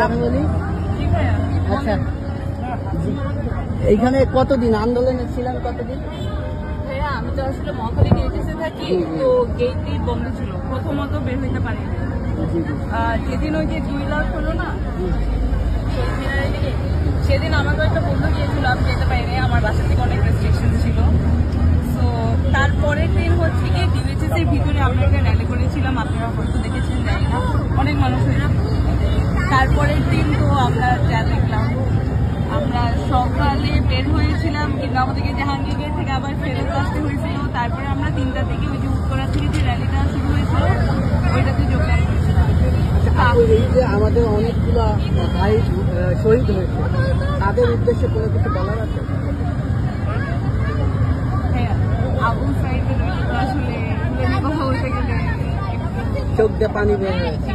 আমি বলি আচ্ছা, এইখানে কতদিন আন্দোলনে ছিলেন? কতদিন? আমি তো আসলে মহাখালী গেটেসে থাকি, তো গেটটি বন্ধ ছিল, প্রথমত বের হইতে পারি। যেদিন ওই যে 2 লাখ হলো না, সেদিন আমাকে একটা বন্ধু গিয়েছিল, আমি যেতে পারিনি, আমার বাসা থেকে অনেক রেস্ট্রিকশন ছিল। তো তারপরের দিন হচ্ছে গিয়ে ডিএইচএস এর ভিতরে আমরা একটা র্যালি করেছিলাম, আপনারা হয়তো দেখেছেন, জানি না, অনেক মানুষ হয়েছে। তারপরের দিন তো আমরা যা দেখলাম, আমরা সকালে বের হয়েছিলাম, কিন্তু আমাদেরকে জাহাঙ্গীর গেট থেকে আবার ফেরত আসতে হয়েছিল। তারপরে আমরা 3টা থেকে ওই যে উত্তরা থেকে যে র্যালিটা শুরু হয়েছিল ওইটাতে যোগদান করেছিলাম। এই যে আমাদের অনেকগুলো ভাই শহীদ হয়েছে, তাদের উদ্দেশ্যে কোনো কিছু বলার আছে? হ্যাঁ, আবু সাইদের আসলে কথা বলতে গেলে চোখ দিয়ে পানি বের হয়েছে।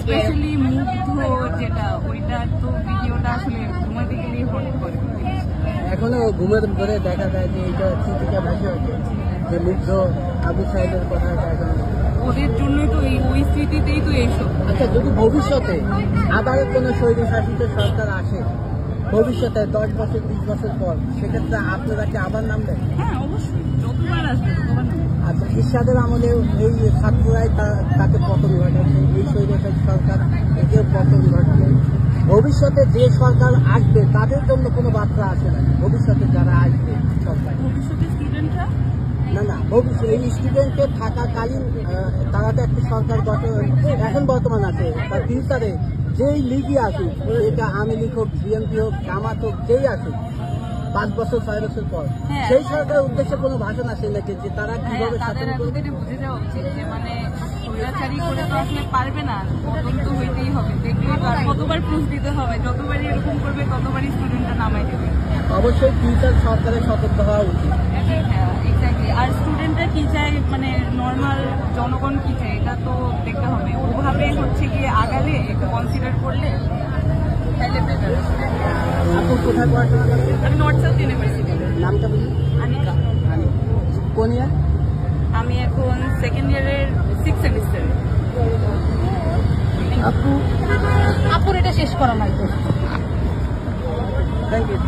স্পেশালি মুগ্ধ যেটা, ওইটা তো ভিডিওটা আসলে ঘুমাতে গেলেই হট করে। এখনো ঘুমের ঘরে দেখা যায় যে এইটা চিন্তিকা ভাষা হয়েছে, যে মুগ্ধ আবু সাইদের কথা এখন ওদের জন্যই তো ওই স্মৃতিতেই তো এইসব। আচ্ছা, যদি ভবিষ্যতে আবার কোনো স্বৈর শাসিত সরকার আসে, ভবিষ্যতে 10 বছর 20 বছর পর, সেক্ষেত্রে আপনারা কি আবার নামবেন? হ্যাঁ, অবশ্যই, যতবার আসবে ততবার নামবে। আচ্ছা, এরশাদের আমলে এই ছাত্ররাই তাকে পতন ঘটাচ্ছে, এই স্বৈরাচারী সরকার একেও পতন ঘটাচ্ছে। ভবিষ্যতে যে সরকার আসবে তাদের জন্য কোনো বার্তা আসে না? ভবিষ্যতে যারা আসবে সরকার, ভবিষ্যতে স্টুডেন্টরা না ভবিষ্যৎ এই স্টুডেন্টকে থাকাকালীন তারা তো একটা সরকার গঠন এখন বর্তমান আছে, তার ফিউচারে যেই লিগই আসুক, এটা আওয়ামী লীগ হোক, বিএনপি হোক, জামাত হোক, যেই আসুক 5 বছর 6 বছর পর, সেই সরকারের উদ্দেশ্যে কোনো ভাষণ আসে নাকি যে তারা কিভাবে তাদের শাসন করবে? বুঝে যাওয়া উচিত যে মানে স্বৈরাচারী করে তো আসলে পারবে না, পতন তো হইতেই হবে। দেখলেই তো আর কতবার প্রুফ দিতে হবে, যতবারই এরকম করবে ততবারই স্টুডেন্টরা নামাই দেবে। অবশ্যই ফিউচার সরকারের সতর্ক হওয়া উচিত। হ্যাঁ, এক্স্যাক্টলি। আর স্টুডেন্টরা কি চায়, মানে নর্মাল জনগণ কি চায়, এটা তো দেখতে হবে। ওভাবে হচ্ছে গিয়ে আগালে, একটু কনসিডার করলে তাহলে বেটার। আপনি কোথায় পড়াশোনা করছেন? আমি নর্থ সাউথ ইউনিভার্সিটি। নামটা বলি। আনিকা। কোন ইয়ার? আমি এখন 2nd ইয়ারের 6th সেমিস্টার। আপুর এটা শেষ করা লাগবে। Thank you.